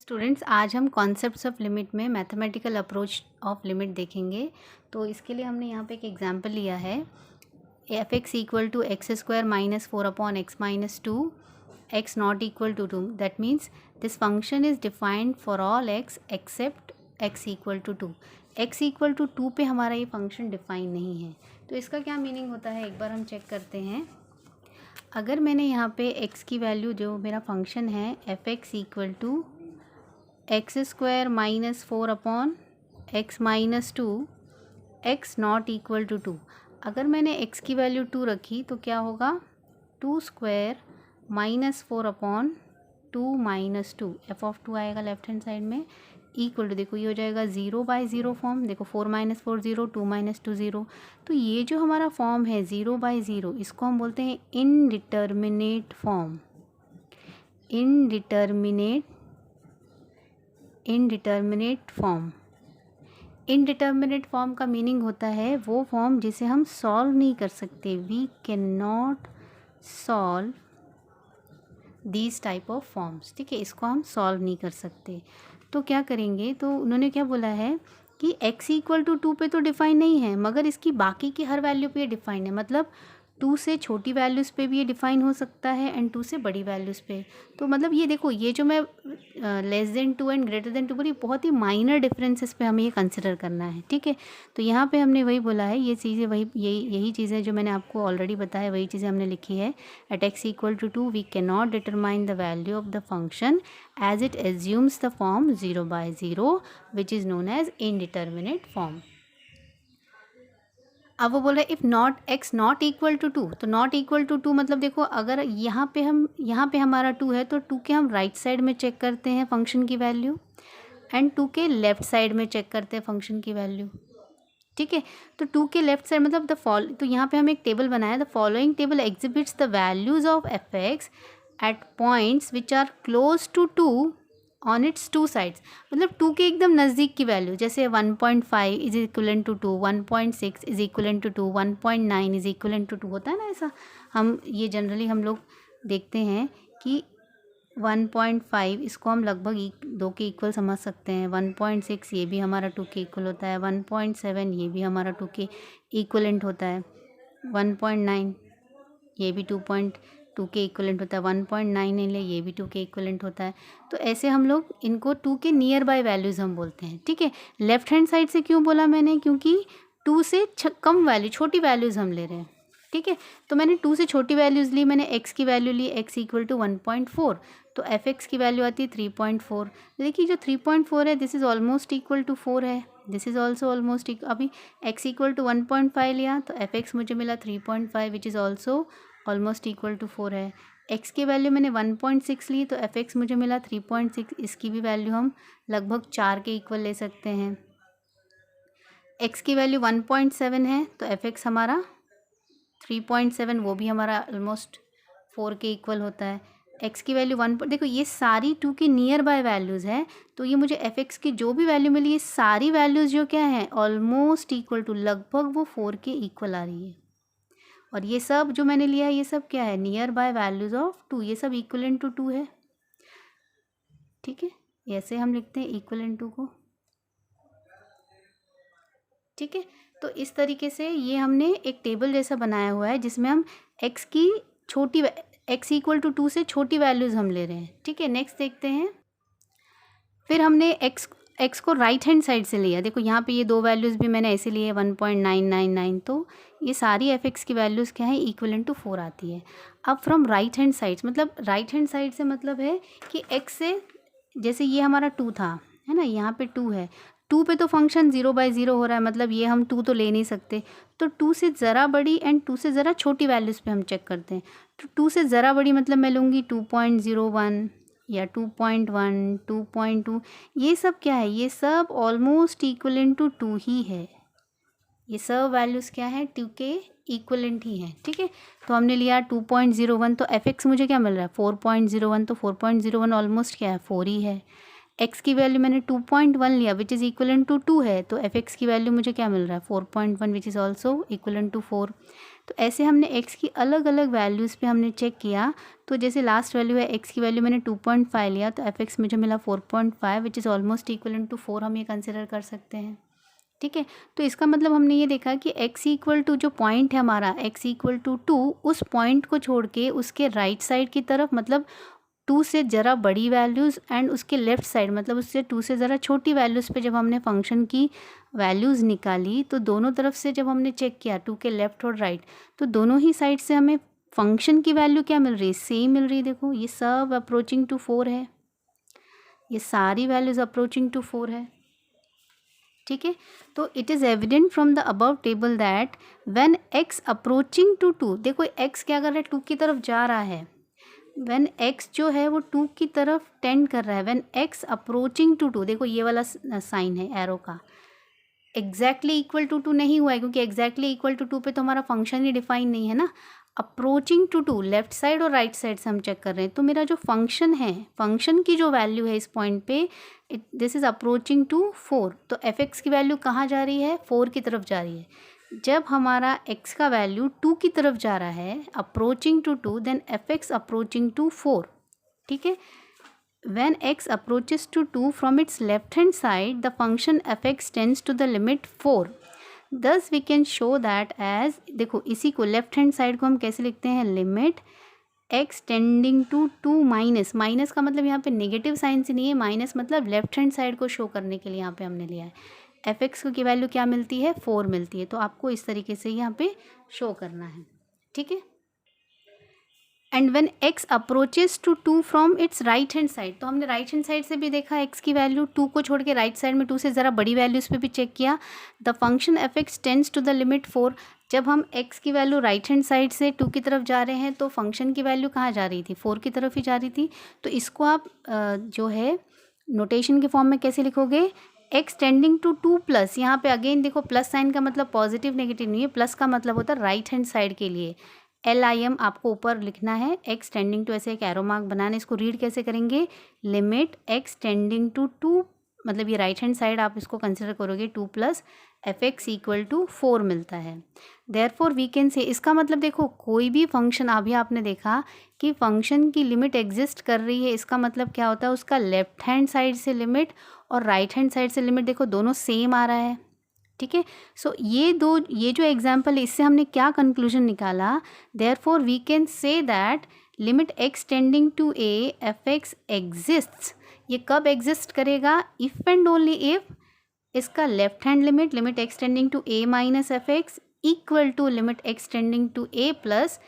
Students, आज हम concepts of limit में मैथमेटिकल अप्रोच ऑफ लिमिट देखेंगे। तो इसके लिए हमने यहाँ पे एक एग्जांपल लिया है, f x equal to x square minus 4/x-2 x not equal to 2। That means this function is defined for all x except x equal to 2। x equal to 2 पे हमारा ये फंक्शन डिफाइन नहीं है। तो इसका क्या मीनिंग होता है, एक बार हम चेक करते हैं। अगर मैंने यहाँ पे x की वैल्यू, जो मेरा फंक्शन है f x equal to x square minus 4/x-2 x not equal to 2, अगर मैंने x की वैल्यू 2 रखी तो क्या होगा, 2 स्क्वायर माइनस 4/2 एफ ऑफ 2 आएगा लेफ्ट हैंड साइड में, इक्वल टू, देखो ये हो जाएगा 0/0 फॉर्म। देखो 4 - 4 0, 2 - 2 0। तो ये जो हमारा फॉर्म है 0/0, इसको हम बोलते हैं indeterminate form. Indeterminate form. Indeterminate form का मीनिंग होता है वो फॉर्म जिसे हम सॉल्व नहीं कर सकते। We can not solve these type of forms. ठीक है, इसको हम सॉल्व नहीं कर सकते। तो क्या करेंगे, तो उन्होंने क्या बोला है कि x इक्वल टू 2 पे तो डिफाइन नहीं है, मगर इसकी बाकी की हर वैल्यू पे ये डिफाइन है। मतलब 2 से छोटी वैल्यूज़ पे भी ये डिफाइन हो सकता है एंड 2 से बड़ी वैल्यूज़ पे। तो मतलब ये देखो, ये जो मैं less than 2 and greater than 2 बोली, बहुत ही माइनर डिफरेंसेस पे हमें ये कंसिडर करना है। ठीक है, तो यहाँ पे हमने वही बोला है, ये चीज़ें वही यही चीज़ें जो मैंने आपको ऑलरेडी बताया, वही चीज़ें हमने लिखी है। At x equal to 2 we can not determine the value of the function as it assumes the form 0/0 which is known as indeterminate form. अब वो बोल रहे if not x not equal to 2, तो नॉट इक्वल टू 2 मतलब देखो, अगर यहाँ पे हमारा 2 है तो 2 के हम राइट साइड में चेक करते हैं फंक्शन की वैल्यू, एंड 2 के लेफ्ट साइड में चेक करते हैं फंक्शन की वैल्यू। ठीक है, तो 2 के लेफ्ट साइड मतलब तो यहाँ पे हम एक टेबल बनाया, the following table exhibits the values of f x at points which are close to 2 on its 2 sides. मतलब 2 के एकदम नज़दीक की वैल्यू, जैसे 1.5 is equivalent to 2, 1.6 is equivalent to 2, 1.9 is equivalent to 2, होता है ना ऐसा। ये जनरली हम लोग देखते हैं कि 1.5 इसको हम लगभग 2 के इक्वल समझ सकते हैं। 1.6 ये भी हमारा 2 के इक्वल होता है। 1.7 ये भी हमारा 2 के इक्वलेंट होता है। 1.9 ये भी 2 के इक्वलेंट होता है। 1.9 ले, ये भी 2 के इक्वलेंट होता है। तो ऐसे हम लोग इनको 2 के नियर बाय वैल्यूज़ हम बोलते हैं। ठीक है, लेफ्ट हैंड साइड से क्यों बोला मैंने, क्योंकि 2 से कम वैल्यू, छोटी वैल्यूज़ हम ले रहे हैं। ठीक है, तो मैंने 2 से छोटी वैल्यूज़ ली, मैंने x की वैल्यू ली, x इक्वल टू 1.4, तो एफ एक्स की वैल्यू आती है 3.4। देखिए जो 3.4 है, this is almost equal to 4 है, दिस इज़ ऑल्सो ऑलमोस्ट अभी x इक्वल टू 1.5 लिया तो एफ एक्स मुझे मिला 3.5 which is also almost equal to 4 है। x की वैल्यू मैंने 1.6 ली तो एफ एक्स मुझे मिला 3.6, इसकी भी वैल्यू हम लगभग 4 के इक्वल ले सकते हैं। x की वैल्यू 1.7 है तो एफ एक्स हमारा 3.7, वो भी हमारा ऑलमोस्ट 4 के इक्वल होता है। x की वैल्यू 1, देखो ये सारी 2 के नियर बाय वैल्यूज़ है, तो ये मुझे एफ एक्स की जो भी वैल्यू मिली, ये सारी वैल्यूज़ जो क्या है, ऑलमोस्ट इक्वल टू, लगभग वो 4 के इक्वल आ रही है। और ये सब जो मैंने लिया है, ये सब क्या है, नियर बाय वैल्यूज़ ऑफ 2, ये सब इक्वलेंट टू 2 है। ठीक है, ऐसे हम लिखते हैं इक्वलेंट टू को। ठीक है, तो इस तरीके से ये हमने एक टेबल जैसा बनाया हुआ है जिसमें हम x की छोटी, x इक्वल टू 2 से छोटी वैल्यूज़ हम ले रहे हैं। ठीक है, नेक्स्ट देखते हैं। फिर हमने x को राइट हैंड साइड से लिया। देखो यहाँ पे ये 2 वैल्यूज़ भी मैंने ऐसे लिए 1.999, तो ये सारी एफ एक्स की वैल्यूज़ क्या है, इक्वलेंट टू 4 आती है। अब फ्रॉम राइट हैंड साइड, मतलब राइट हैंड साइड से मतलब है कि x से, जैसे ये हमारा 2 था, है ना, यहाँ पे 2 है, 2 पे तो फंक्शन 0/0 हो रहा है, मतलब ये हम 2 तो ले नहीं सकते, तो 2 से ज़रा बड़ी एंड 2 से ज़रा छोटी वैल्यूज़ पे हम चेक करते हैं। तो 2 से ज़रा बड़ी मतलब मैं लूँगी 2.01 या 2.1, 2.2, ये सब क्या है, ये सब ऑलमोस्ट इक्वलेंट टू 2 ही है। ये सब वैल्यूज़ क्या है, 2 के इक्वलेंट ही है। ठीक है, तो हमने लिया 2.01, तो एफ एक्स मुझे क्या मिल रहा है, 4.01, तो 4.01 ऑलमोस्ट क्या है, 4 ही है। x की वैल्यू मैंने 2.1 लिया विच इज़ इक्वलेंट टू 2 है, तो एफ एक्स की वैल्यू मुझे क्या मिल रहा है, 4.1 which is also equivalent to 4। तो ऐसे हमने x की अलग अलग वैल्यूज़ पे हमने चेक किया। तो जैसे लास्ट वैल्यू है x की वैल्यू मैंने 2.5 लिया, तो fx मुझे मिला 4.5 which is almost equal to 4, हम ये कंसिडर कर सकते हैं। ठीक है, तो इसका मतलब हमने ये देखा कि x इक्वल टू जो पॉइंट है हमारा x इक्वल टू 2, उस पॉइंट को छोड़ के उसके राइट साइड की तरफ, मतलब 2 से ज़रा बड़ी वैल्यूज़ एंड उसके लेफ़्ट साइड मतलब उससे 2 से ज़रा छोटी वैल्यूज़ पे जब हमने फंक्शन की वैल्यूज़ निकाली, तो दोनों तरफ से जब हमने चेक किया 2 के लेफ़्ट और राइट, तो दोनों ही साइड से हमें फंक्शन की वैल्यू क्या मिल रही है, सेम मिल रही है। देखो ये सब अप्रोचिंग टू 4 है, ये सारी वैल्यूज़ अप्रोचिंग टू 4 है। ठीक है, तो it is evident from the above table that when x approaching to 2, देखो x क्या कर रहा है, 2 की तरफ जा रहा है। व्हेन x जो है वो 2 की तरफ टेंड कर रहा है, व्हेन x अप्रोचिंग टू 2, देखो ये वाला साइन है एरो का, एग्जैक्टली इक्वल टू 2 नहीं हुआ है क्योंकि एग्जैक्टली इक्वल टू 2 पे तो हमारा फंक्शन ही डिफाइन नहीं है ना। अप्रोचिंग टू 2 लेफ्ट साइड और राइट साइड से हम चेक कर रहे हैं, तो मेरा जो फंक्शन है, फंक्शन की जो वैल्यू है इस पॉइंट पे, दिस इज़ अप्रोचिंग टू 4, तो fx की वैल्यू कहाँ जा रही है, 4 की तरफ जा रही है। जब हमारा x का वैल्यू 2 की तरफ जा रहा है, approaching to 2, then fx approaching to 4। ठीक है, when x approaches to 2 from its left hand side, the function fx tends to the limit 4. Thus we can show that as, देखो इसी को लेफ्ट हैंड साइड को हम कैसे लिखते हैं, limit x tending to 2 minus, minus का मतलब यहाँ पे नेगेटिव साइन से नहीं है, माइनस मतलब लेफ्ट हैंड साइड को शो करने के लिए यहाँ पे हमने लिया है। fx की वैल्यू क्या मिलती है, 4 मिलती है, तो आपको इस तरीके से यहाँ पे शो करना है। ठीक है, and when x approaches to 2 from its right hand side, तो हमने राइट हैंड साइड से भी देखा x की वैल्यू 2 को छोड़ के राइट साइड में 2 से ज़रा बड़ी वैल्यूज़ पे भी चेक किया। The function fx tends to the limit 4, जब हम x की वैल्यू राइट हैंड साइड से 2 की तरफ जा रहे हैं तो फंक्शन की वैल्यू कहाँ जा रही थी, 4 की तरफ ही जा रही थी। तो इसको आप जो है नोटेशन के फॉर्म में कैसे लिखोगे, x टेंडिंग टू 2 प्लस, यहाँ पे अगेन देखो प्लस साइन का मतलब पॉजिटिव नेगेटिव नहीं है, प्लस का मतलब होता है राइट हैंड साइड के लिए LIM आपको ऊपर लिखना है, x टेंडिंग टू ऐसे एक एरो मार्क बनाना है। इसको रीड कैसे करेंगे, लिमिट x टेंडिंग टू 2, मतलब ये राइट हैंड साइड आप इसको कंसिडर करोगे 2 प्लस fx इक्वल टू 4 मिलता है। देयरफॉर वी कैन से, इसका मतलब देखो कोई भी फंक्शन, अभी आपने देखा कि फंक्शन की लिमिट एग्जिस्ट कर रही है, इसका मतलब क्या होता है, उसका लेफ्ट हैंड साइड से लिमिट और राइट हैंड साइड से लिमिट देखो दोनों सेम आ रहा है। ठीक है, सो ये जो एग्जाम्पल है इससे हमने क्या कंक्लूजन निकाला, therefore we can say that limit x tending to a fx exists. ये कब एग्जिस्ट करेगा, इफ़ एंड ओनली इफ इसका left hand limit limit x tending to a minus fx equal to limit x tending to a plus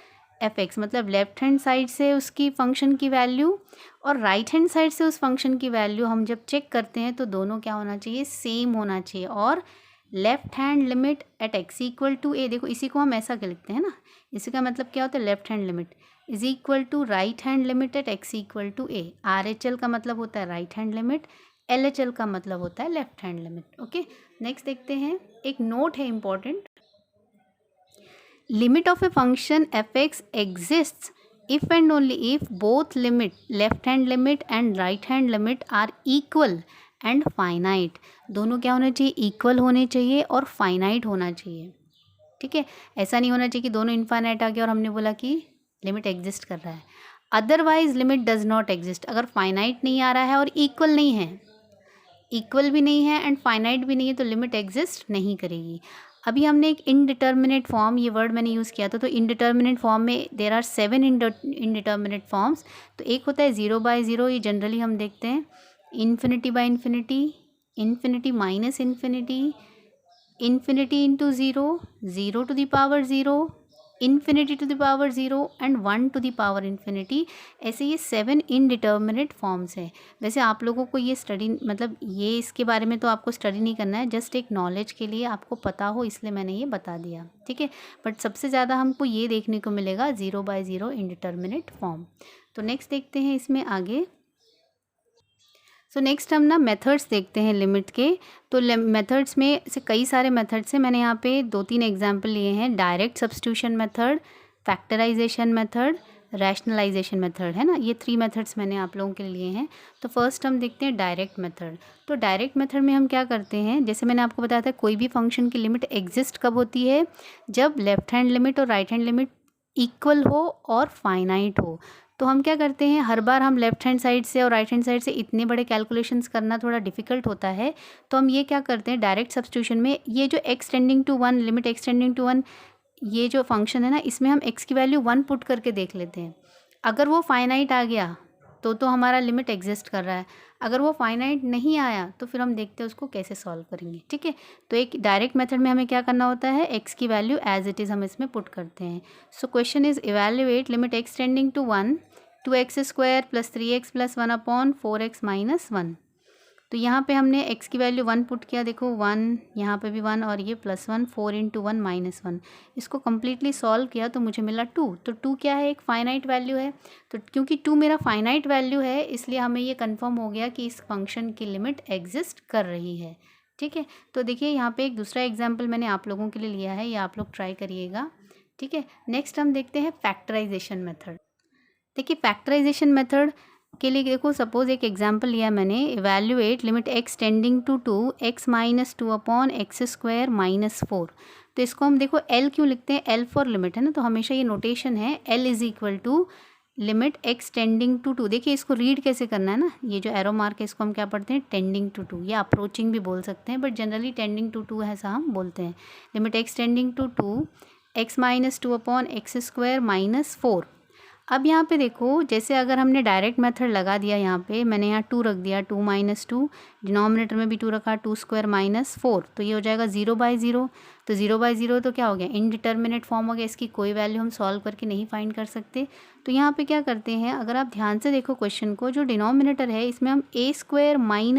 fx, मतलब left hand side से उसकी function की value और right hand side से उस function की value हम जब चेक करते हैं तो दोनों क्या होना चाहिए, सेम होना चाहिए। और left hand limit at x equal to a, देखो इसी को हम ऐसा लिखते हैं ना, इसी का मतलब क्या होता है, left hand limit is equal to right hand limit at x equal to a। RHL का मतलब होता है राइट हैंड लिमिट, LHL का मतलब होता है left hand limit. Okay, next देखते हैं, एक नोट है important, limit of a function fx exists if and only if both limit left hand limit and right hand limit are equal and finite। दोनों क्या होना चाहिए, इक्वल होने चाहिए और फाइनाइट होना चाहिए। ठीक है, ऐसा नहीं होना चाहिए कि दोनों इनफाइनाइट आ गया और हमने बोला कि लिमिट एग्जिस्ट कर रहा है, otherwise limit does not exist. अगर फाइनाइट नहीं आ रहा है और इक्वल नहीं है, इक्वल भी नहीं है एंड फाइनाइट भी नहीं है, तो लिमिट एग्जिस्ट नहीं करेगी। अभी हमने एक इनडिटर्मिनेट फॉर्म, ये वर्ड मैंने यूज़ किया था, तो इनडिटर्मिनेट फॉर्म में देर आर 7 इनडिटर्मिनेट फॉर्म्स। तो एक होता है 0 बाय 0, ये जनरली हम देखते हैं, infinity by infinity, infinity minus infinity, infinity into 0, 0 to the power 0, infinity to the power 0 and 1 to the power infinity. ऐसे ये 7 इनडिटर्मिनेट फॉर्म्स हैं। वैसे आप लोगों को ये स्टडी, मतलब ये इसके बारे में तो आपको स्टडी नहीं करना है, जस्ट एक नॉलेज के लिए आपको पता हो इसलिए मैंने ये बता दिया। ठीक है, बट सबसे ज़्यादा हमको ये देखने को मिलेगा 0 बाय 0 इनडिटर्मिनेट फॉर्म। तो नेक्स्ट देखते हैं इसमें आगे। सो नेक्स्ट हम ना मेथड्स देखते हैं लिमिट के। तो मेथड्स में से कई सारे मेथड्स हैं, मैंने यहाँ पे 2-3 एग्जांपल लिए हैं, direct substitution method, factorisation method, rationalisation method, है ना। ये 3 मेथड्स मैंने आप लोगों के लिए हैं। तो फर्स्ट हम देखते हैं डायरेक्ट मेथड। तो डायरेक्ट मेथड में हम क्या करते हैं, जैसे मैंने आपको बताया था कोई भी फंक्शन की लिमिट एग्जिस्ट कब होती है, जब लेफ्ट हैंड लिमिट और राइट हैंड लिमिट इक्वल हो और फाइनाइट हो। तो हम क्या करते हैं, हर बार हम लेफ्ट हैंड साइड से और राइट हैंड साइड से इतने बड़े कैलकुलेशंस करना थोड़ा डिफिकल्ट होता है। तो हम ये क्या करते हैं, डायरेक्ट सब्स्टिट्यूशन में ये जो x tending to 1, limit x tending to 1, ये जो फंक्शन है ना, इसमें हम x की वैल्यू 1 पुट करके देख लेते हैं। अगर वो फाइनाइट आ गया तो हमारा लिमिट एग्जिस्ट कर रहा है। अगर वो फाइनाइट नहीं आया तो फिर हम देखते हैं उसको कैसे सॉल्व करेंगे, ठीक है। तो एक डायरेक्ट मेथड में हमें क्या करना होता है, x की वैल्यू एज इट इज़ हम इसमें पुट करते हैं। So question is evaluate limit x tending to 1 2x² + 3x + 1/4x - 1। तो यहाँ पे हमने x की वैल्यू 1 पुट किया, देखो 1, यहाँ पे भी 1 और ये +1, 4 × 1 - 1। इसको कम्प्लीटली सॉल्व किया तो मुझे मिला 2। तो 2 क्या है, एक फाइनाइट वैल्यू है। तो क्योंकि 2 मेरा फाइनाइट वैल्यू है, इसलिए हमें ये कंफर्म हो गया कि इस फंक्शन की लिमिट एग्जिस्ट कर रही है, ठीक है। तो देखिए यहाँ पे एक दूसरा एग्जाम्पल मैंने आप लोगों के लिए लिया है, ये आप लोग ट्राई करिएगा, ठीक है। नेक्स्ट हम देखते हैं फैक्टराइजेशन मेथड। देखिए फैक्टराइजेशन मेथड के लिए देखो, सपोज एक एग्जांपल लिया मैंने, evaluate limit x tending to 2 x - 2/x² - 4। तो इसको हम देखो L क्यों लिखते हैं, L फॉर लिमिट है ना, तो हमेशा ये नोटेशन है L = limit x tending to 2। देखिए इसको रीड कैसे करना है ना, ये जो एरो मार्क है इसको हम क्या पढ़ते हैं, टेंडिंग टू 2 या अप्रोचिंग भी बोल सकते हैं, बट जनरली टेंडिंग टू 2 ऐसा हम बोलते हैं। Limit x tending to 2 x - 2/x² - 4। अब यहाँ पे देखो, जैसे अगर हमने डायरेक्ट मेथड लगा दिया, यहाँ पे मैंने यहाँ 2 रख दिया, 2 - 2, डिनोमिनेटर में भी 2 रखा, 2² - 4, तो ये हो जाएगा 0/0। तो 0/0 तो क्या हो गया, इनडिटर्मिनेट फॉर्म हो गया, इसकी कोई वैल्यू हम सॉल्व करके नहीं फाइंड कर सकते। तो यहाँ पे क्या करते हैं, अगर आप ध्यान से देखो क्वेश्चन को, जो डिनोमिनेटर है इसमें हम a²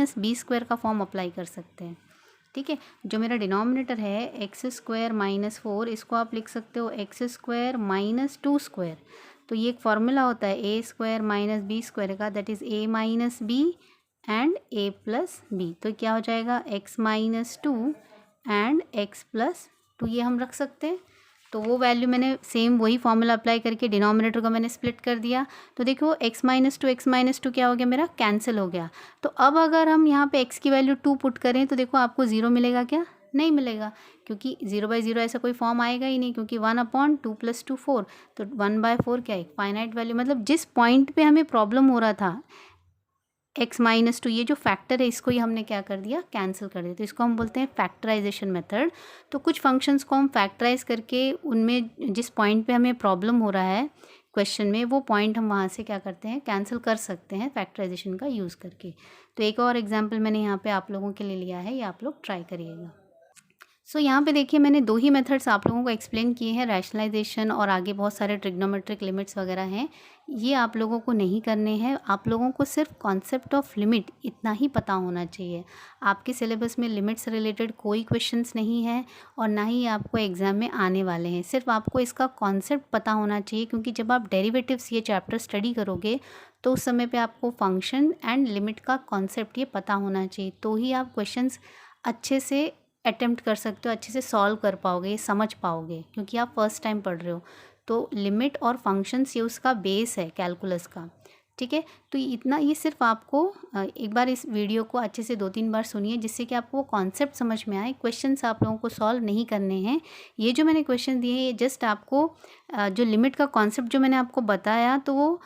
- b² का फॉर्म अप्लाई कर सकते हैं, ठीक है। जो मेरा डिनोमिनेटर है x² - 4, इसको आप लिख सकते हो x² - 2²। तो ये एक फॉर्मूला होता है a² - b² का, that is a - b and a + b। तो क्या हो जाएगा, x - 2 एंड x + 2, ये हम रख सकते हैं। तो वो वैल्यू मैंने सेम वही फॉर्मूला अप्लाई करके डिनोमिनेटर को मैंने स्प्लिट कर दिया। तो देखो x - 2 क्या हो गया, मेरा कैंसिल हो गया। तो अब अगर हम यहाँ पे x की वैल्यू 2 पुट करें तो देखो आपको 0 मिलेगा क्या, नहीं मिलेगा, क्योंकि 0/0 ऐसा कोई फॉर्म आएगा ही नहीं, क्योंकि 1/2 + 2 4। तो 1/4 क्या है, फाइनाइट वैल्यू। मतलब जिस पॉइंट पे हमें प्रॉब्लम हो रहा था x - 2, ये जो फैक्टर है इसको ही हमने क्या कर दिया, कैंसिल कर दिया। तो इसको हम बोलते हैं फैक्टराइजेशन मेथड। तो कुछ फंक्शंस को हम फैक्टराइज करके उनमें जिस पॉइंट पे हमें प्रॉब्लम हो रहा है क्वेश्चन में, वो पॉइंट हम वहाँ से क्या करते हैं, कैंसिल कर सकते हैं फैक्टराइजेशन का यूज़ करके। तो एक और एग्जाम्पल मैंने यहाँ पे आप लोगों के लिए लिया है, ये आप लोग ट्राई करिएगा। सो यहाँ पे देखिए मैंने 2 ही मेथड्स आप लोगों को एक्सप्लेन किए हैं, रैशनलाइजेशन और आगे बहुत सारे ट्रिग्नोमेट्रिक लिमिट्स वगैरह हैं। ये आप लोगों को नहीं करने हैं, आप लोगों को सिर्फ कॉन्सेप्ट ऑफ लिमिट इतना ही पता होना चाहिए। आपके सिलेबस में लिमिट से रिलेटेड कोई क्वेश्चंस नहीं है और ना ही आपको एग्ज़ाम में आने वाले हैं। सिर्फ आपको इसका कॉन्सेप्ट पता होना चाहिए, क्योंकि जब आप डेरिवेटिव्स ये चैप्टर स्टडी करोगे तो उस समय पर आपको फंक्शन एंड लिमिट का कॉन्सेप्ट ये पता होना चाहिए, तो ही आप क्वेश्चंस अच्छे से अटेम्प्ट कर सकते हो, अच्छे से सॉल्व कर पाओगे, समझ पाओगे, क्योंकि आप फर्स्ट टाइम पढ़ रहे हो। तो लिमिट और फंक्शंस ये उसका बेस है कैलकुलस का, ठीक है। तो इतना, ये सिर्फ आपको एक बार इस वीडियो को अच्छे से 2-3 बार सुनिए, जिससे कि आपको वो कॉन्सेप्ट समझ में आए। क्वेश्चंस आप लोगों को सॉल्व नहीं करने हैं। ये जो मैंने क्वेश्चन दिए हैं, ये जस्ट आपको जो लिमिट का कॉन्सेप्ट जो मैंने आपको बताया, तो वो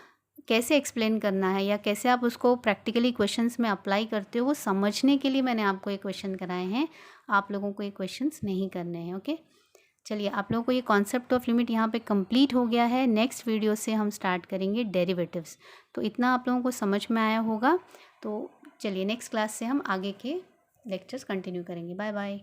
कैसे एक्सप्लेन करना है या कैसे आप उसको प्रैक्टिकली क्वेश्चंस में अप्लाई करते हो, वो समझने के लिए मैंने आपको ये क्वेश्चन कराए हैं। आप लोगों को ये क्वेश्चंस नहीं करने हैं, ओके। चलिए, आप लोगों को ये कॉन्सेप्ट ऑफ लिमिट यहाँ पे कंप्लीट हो गया है। नेक्स्ट वीडियो से हम स्टार्ट करेंगे डेरिवेटिव्स। तो इतना आप लोगों को समझ में आया होगा। तो चलिए नेक्स्ट क्लास से हम आगे के लेक्चर्स कंटिन्यू करेंगे। Bye bye.